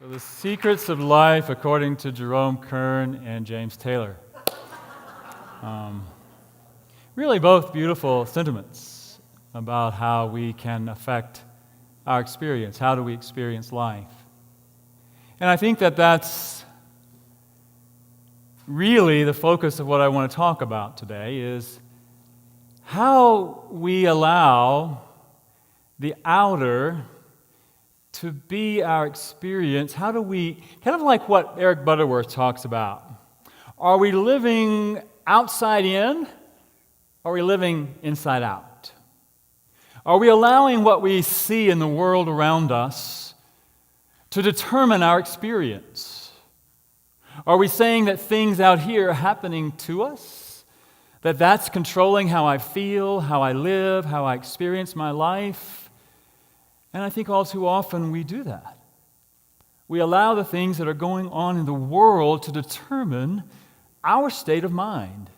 So the Secrets of Life according to Jerome Kern and James Taylor. Really both beautiful sentiments about how we can affect our experience. How do we experience life? And I think that that's really the focus of what I want to talk about today is how we allow the outer to be our experience. How do we, kind of like what Eric Butterworth talks about, are we living outside in, or are we living inside out? Are we allowing what we see in the world around us to determine our experience? Are we saying that things out here are happening to us? That that's controlling how I feel, how I live, how I experience my life? And I think all too often we do that. We allow the things that are going on in the world to determine our state of mind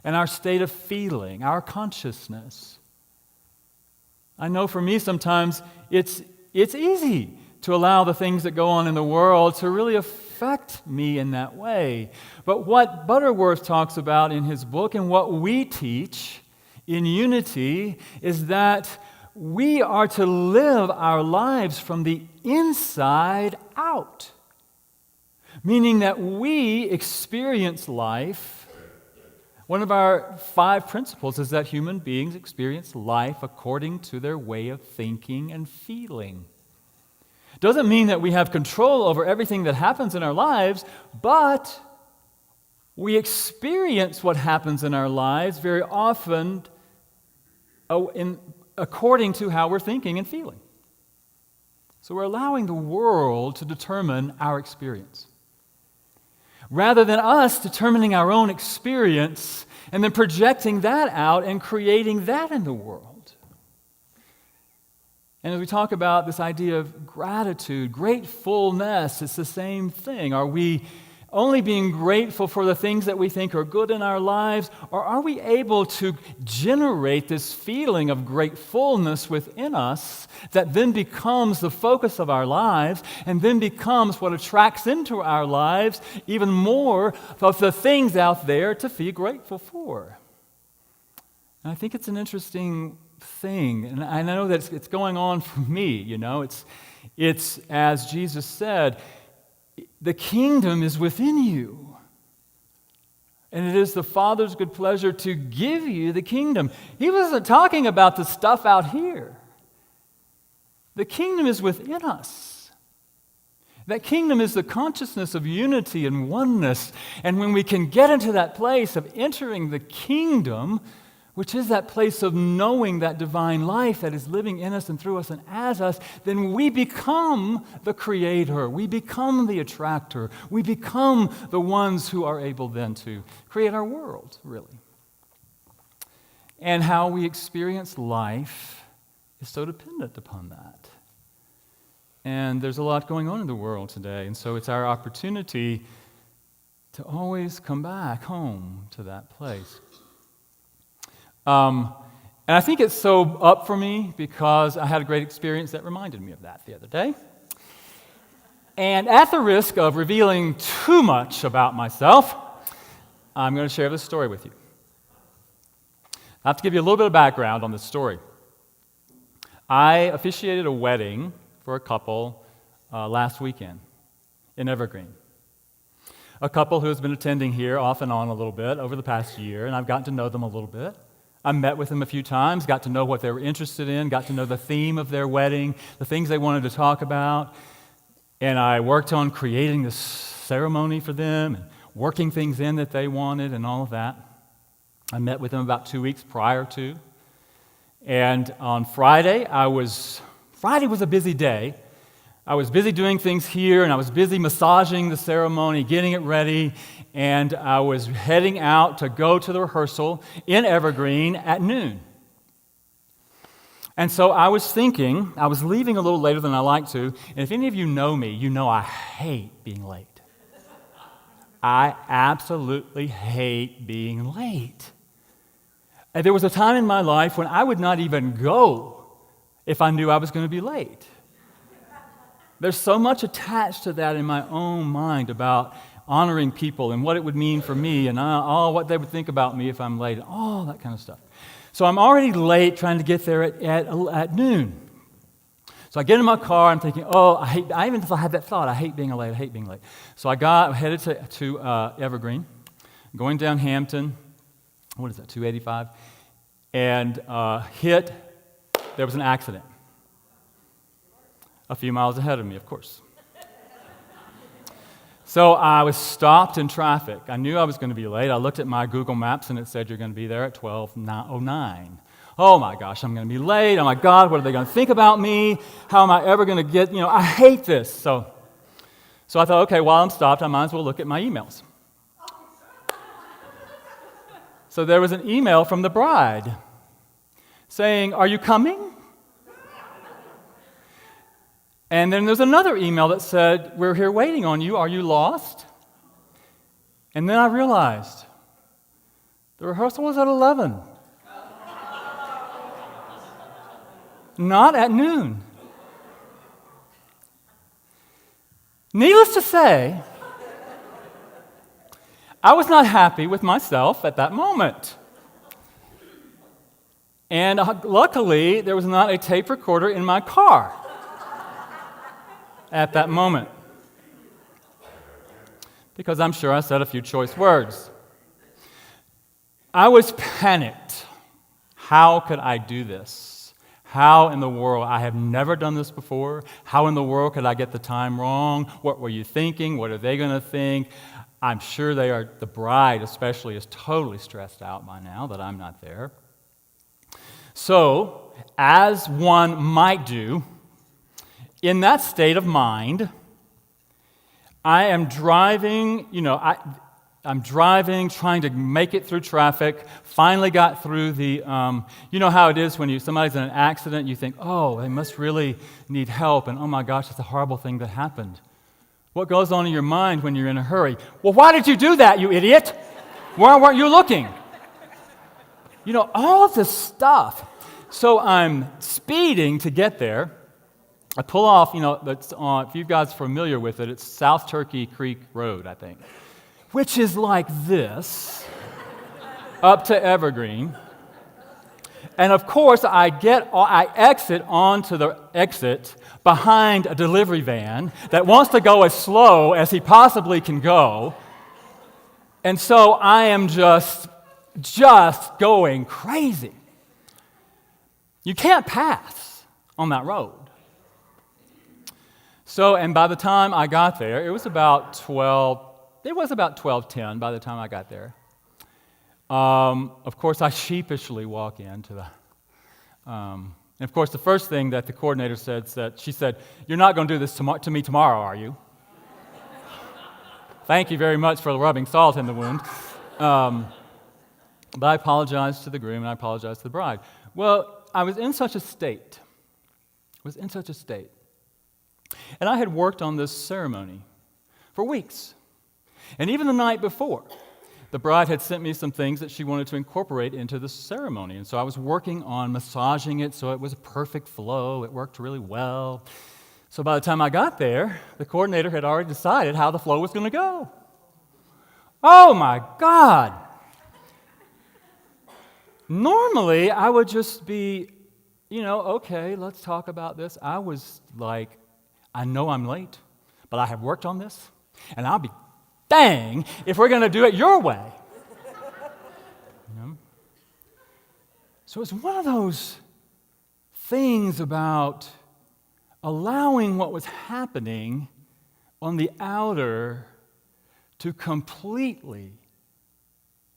and our state of feeling, our consciousness. I know for me sometimes it's easy to allow the things that go on in the world to really affect me in that way. But what Butterworth talks about in his book and what we teach in Unity is that we are to live our lives from the inside out, meaning that we experience life. One of our 5 principles is that human beings experience life according to their way of thinking and feeling. Doesn't mean that we have control over everything that happens in our lives, but we experience what happens in our lives very often according to how we're thinking and feeling. So we're allowing the world to determine our experience, rather than us determining our own experience and then projecting that out and creating that in the world. And as we talk about this idea of gratitude, gratefulness, it's the same thing. Are we only being grateful for the things that we think are good in our lives, or are we able to generate this feeling of gratefulness within us that then becomes the focus of our lives and then becomes what attracts into our lives even more of the things out there to feel grateful for? And I think it's an interesting thing, and I know that it's going on for me, It's as Jesus said, the kingdom is within you. And it is the Father's good pleasure to give you the kingdom. He wasn't talking about the stuff out here. The kingdom is within us. That kingdom is the consciousness of unity and oneness. And when we can get into that place of entering the kingdom, which is that place of knowing that divine life that is living in us and through us and as us, then we become the creator. We become the attractor. We become the ones who are able then to create our world, really. And how we experience life is so dependent upon that. And there's a lot going on in the world today, and so it's our opportunity to always come back home to that place. And I think it's so up for me because I had a great experience that reminded me of that the other day. And at the risk of revealing too much about myself, I'm going to share this story with you. I have to give you a little bit of background on this story. I officiated a wedding for a couple last weekend in Evergreen. A couple who has been attending here off and on a little bit over the past year, and I've gotten to know them a little bit. I met with them a few times, got to know what they were interested in, got to know the theme of their wedding, the things they wanted to talk about, and I worked on creating this ceremony for them and working things in that they wanted and all of that. I met with them about 2 weeks prior to, and on Friday was a busy day. I was busy doing things here, and I was busy massaging the ceremony, getting it ready, and I was heading out to go to the rehearsal in Evergreen at noon. And so I was thinking, I was leaving a little later than I like to, and if any of you know me, you know I hate being late. I absolutely hate being late. And there was a time in my life when I would not even go if I knew I was going to be late. There's so much attached to that in my own mind about honoring people and what it would mean for me and what they would think about me if I'm late, all that kind of stuff. So I'm already late trying to get there at noon. So I get in my car, I'm thinking, I even had that thought, I hate being late. So I headed to Evergreen, going down Hampton, what is that, 285, and there was an accident. A few miles ahead of me, of course. So I was stopped in traffic. I knew I was going to be late. I looked at my Google Maps and it said you're going to be there at 12:09. Oh my gosh, I'm going to be late. Oh my God, what are they going to think about me? How am I ever going to get, I hate this. So I thought, okay, while I'm stopped, I might as well look at my emails. So there was an email from the bride saying, "Are you coming?" And then there's another email that said, "We're here waiting on you. Are you lost?" And then I realized the rehearsal was at 11. Not at noon. Needless to say, I was not happy with myself at that moment. And luckily, there was not a tape recorder in my car at that moment, because I'm sure I said a few choice words. I was panicked. How could I do this? How in the world? I have never done this before. How in the world could I get the time wrong? What were you thinking? What are they going to think? I'm sure the bride especially is totally stressed out by now that I'm not there. So, as one might do, in that state of mind, I am driving, I'm driving, trying to make it through traffic, finally got through the, you know how it is when somebody's in an accident, you think, oh, they must really need help, and oh my gosh, it's a horrible thing that happened. What goes on in your mind when you're in a hurry? Well, why did you do that, you idiot? Why weren't you looking? All of this stuff. So I'm speeding to get there. I pull off, if you guys are familiar with it, it's South Turkey Creek Road, I think, which is like this, up to Evergreen. And of course, I exit onto the exit behind a delivery van that wants to go as slow as he possibly can go. And so I am just going crazy. You can't pass on that road. So, and by the time I got there, it was about 12:10 by the time I got there. Of course, I sheepishly walk into the, and of course, the first thing that the coordinator said, she said, "You're not going to do this to me tomorrow, are you?" Thank you very much for rubbing salt in the wound. But I apologized to the groom and I apologized to the bride. Well, I was in such a state. And I had worked on this ceremony for weeks. And even the night before, the bride had sent me some things that she wanted to incorporate into the ceremony. And so I was working on massaging it so it was a perfect flow. It worked really well. So by the time I got there, the coordinator had already decided how the flow was going to go. Oh my God! Normally, I would just be, okay, let's talk about this. I was like, I know I'm late, but I have worked on this, and I'll be dang if we're going to do it your way. So it's one of those things about allowing what was happening on the outer to completely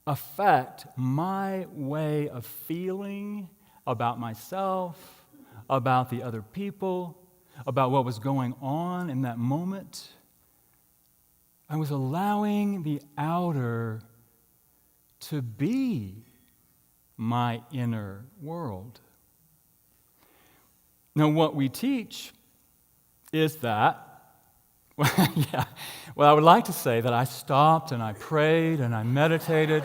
affect my way of feeling about myself, about the other people, about what was going on in that moment. I was allowing the outer to be my inner world. Now, what we teach is that, I would like to say that I stopped and I prayed and I meditated.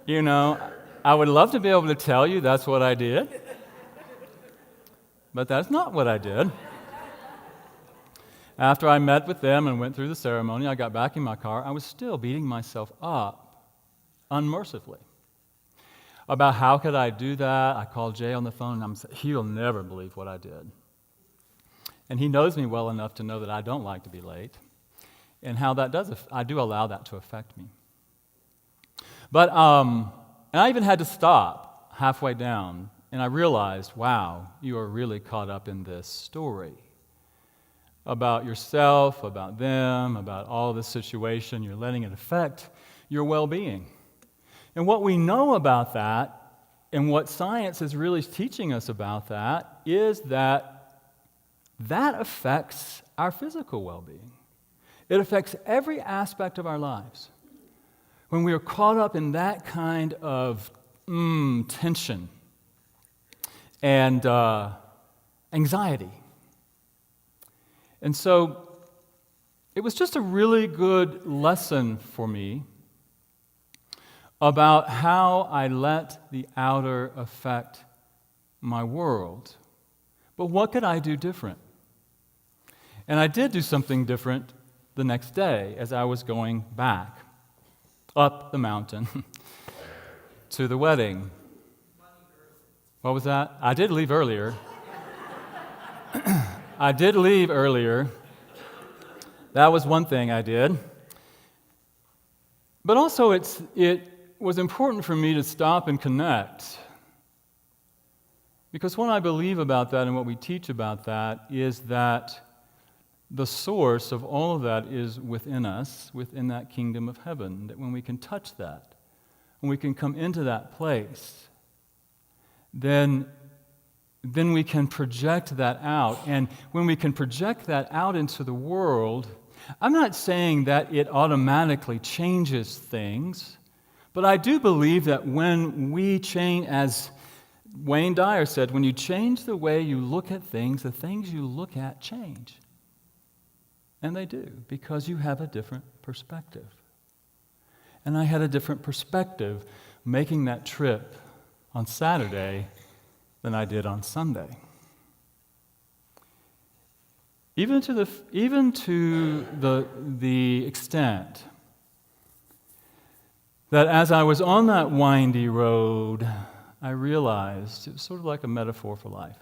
I would love to be able to tell you that's what I did. but that's not what I did. After I met with them and went through the ceremony, I got back in my car. I was still beating myself up unmercifully about how could I do that. I called Jay on the phone, and he'll never believe what I did. And he knows me well enough to know that I don't like to be late, and how that does, I do allow that to affect me. But, and I even had to stop halfway down, and I realized, wow, you are really caught up in this story about yourself, about them, about all this situation. You're letting it affect your well-being. And what we know about that, and what science is really teaching us about that, is that affects our physical well-being. It affects every aspect of our lives. When we are caught up in that kind of tension and anxiety. And so it was just a really good lesson for me about how I let the outer affect my world. But what could I do different? And I did do something different the next day as I was going back up the mountain to the wedding. What was that? I did leave earlier. I did leave earlier. That was one thing I did. But also it was important for me to stop and connect. Because what I believe about that and what we teach about that is that the source of all of that is within us, within that kingdom of heaven. That when we can touch that, when we can come into that place, then we can project that out. And when we can project that out into the world, I'm not saying that it automatically changes things, but I do believe that when we change, as Wayne Dyer said, when you change the way you look at things, the things you look at change. And they do, because you have a different perspective. And I had a different perspective making that trip on Saturday than I did on Sunday. Even to the extent that as I was on that windy road, I realized it was sort of like a metaphor for life.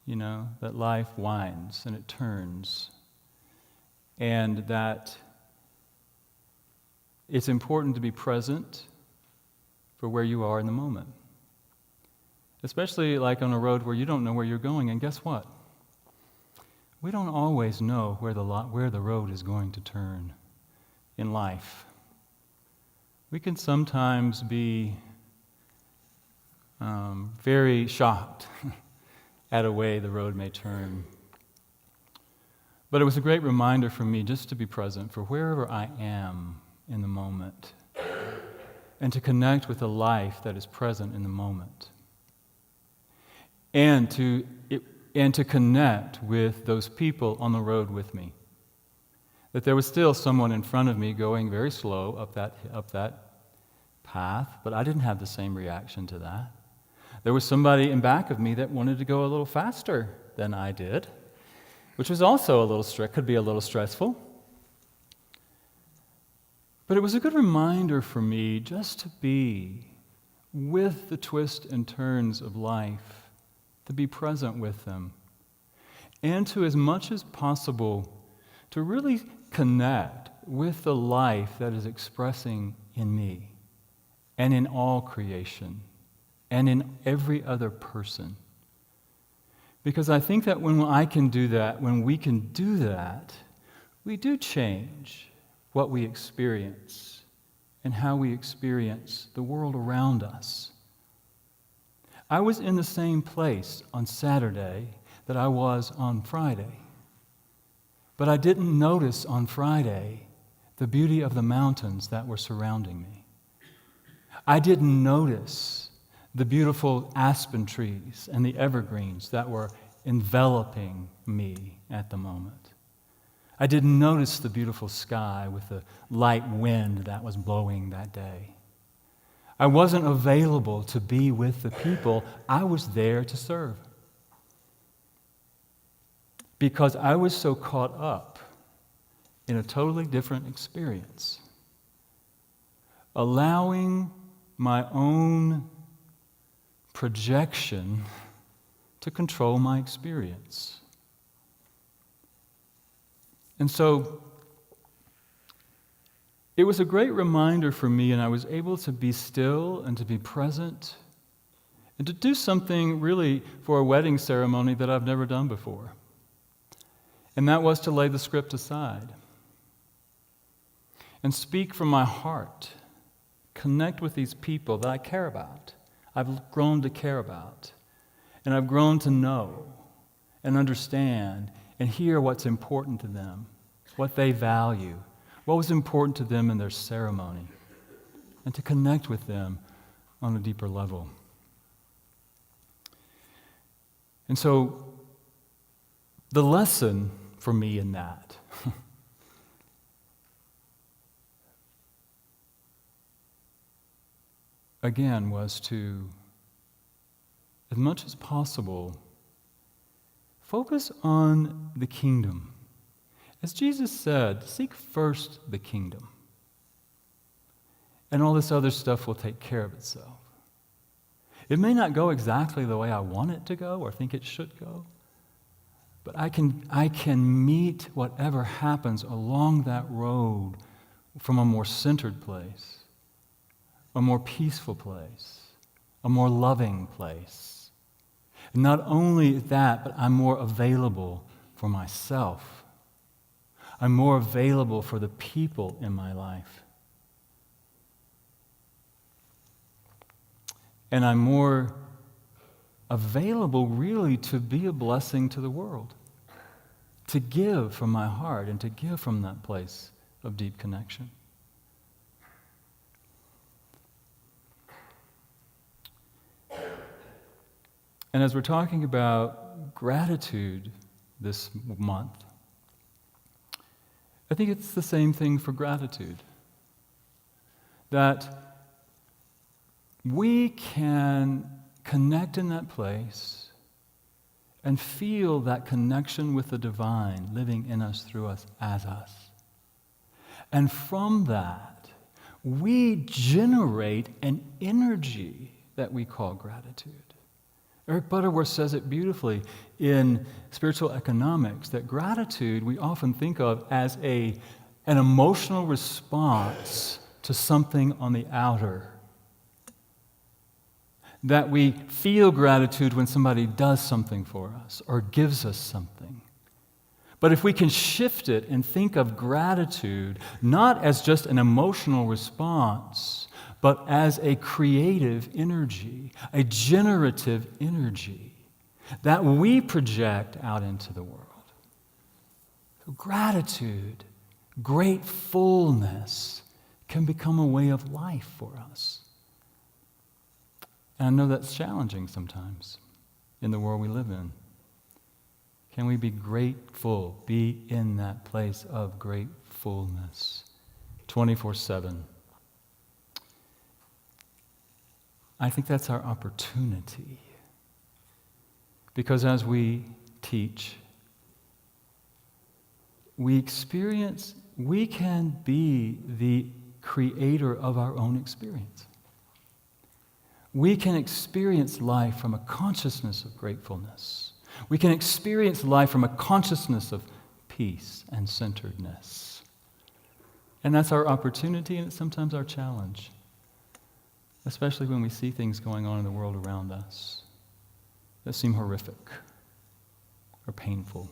You know, that life winds and it turns, and that it's important to be present for where you are in the moment. Especially like on a road where you don't know where you're going, and guess what? We don't always know where the road is going to turn in life. We can sometimes be very shocked at a way the road may turn. But it was a great reminder for me just to be present for wherever I am in the moment, and to connect with a life that is present in the moment. And to connect with those people on the road with me. That there was still someone in front of me going very slow up that path, but I didn't have the same reaction to that. There was somebody in back of me that wanted to go a little faster than I did, which was also could be a little stressful. But it was a good reminder for me just to be with the twists and turns of life, to be present with them, and to, as much as possible, to really connect with the life that is expressing in me and in all creation and in every other person. Because I think that when I can do that, when we can do that, we do change what we experience and how we experience the world around us. I was in the same place on Saturday that I was on Friday. But I didn't notice on Friday the beauty of the mountains that were surrounding me. I didn't notice the beautiful aspen trees and the evergreens that were enveloping me at the moment. I didn't notice the beautiful sky with the light wind that was blowing that day. I wasn't available to be with the people I was there to serve. Because I was so caught up in a totally different experience. Allowing my own projection to control my experience. And so, it was a great reminder for me, and I was able to be still and to be present and to do something really for a wedding ceremony that I've never done before. And that was to lay the script aside and speak from my heart, connect with these people that I care about, I've grown to care about, and I've grown to know and understand and hear what's important to them, what they value, what was important to them in their ceremony, and to connect with them on a deeper level. And so, the lesson for me in that again was to, as much as possible, focus on the kingdom. As Jesus said, seek first the kingdom, and all this other stuff will take care of itself. It may not go exactly the way I want it to go or think it should go, but I can meet whatever happens along that road from a more centered place, a more peaceful place, a more loving place. And not only that, but I'm more available for myself. I'm more available for the people in my life. And I'm more available really to be a blessing to the world, to give from my heart and to give from that place of deep connection. And as we're talking about gratitude this month, I think it's the same thing for gratitude. That we can connect in that place and feel that connection with the divine living in us, through us, as us. And from that, we generate an energy that we call gratitude. Eric Butterworth says it beautifully in Spiritual Economics, that gratitude we often think of as an emotional response to something on the outer. That we feel gratitude when somebody does something for us or gives us something. But if we can shift it and think of gratitude not as just an emotional response, but as a creative energy, a generative energy that we project out into the world. So gratitude, gratefulness can become a way of life for us. And I know that's challenging sometimes in the world we live in. Can we be grateful, be in that place of gratefulness 24/7? I think that's our opportunity. Because as we teach, we can be the creator of our own experience. We can experience life from a consciousness of gratefulness. We can experience life from a consciousness of peace and centeredness. And that's our opportunity, and it's sometimes our challenge. Especially when we see things going on in the world around us that seem horrific or painful,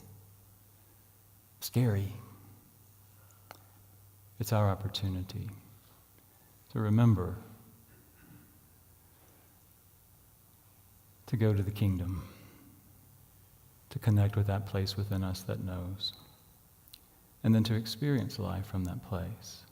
scary. It's our opportunity to remember to go to the kingdom, to connect with that place within us that knows, and then to experience life from that place.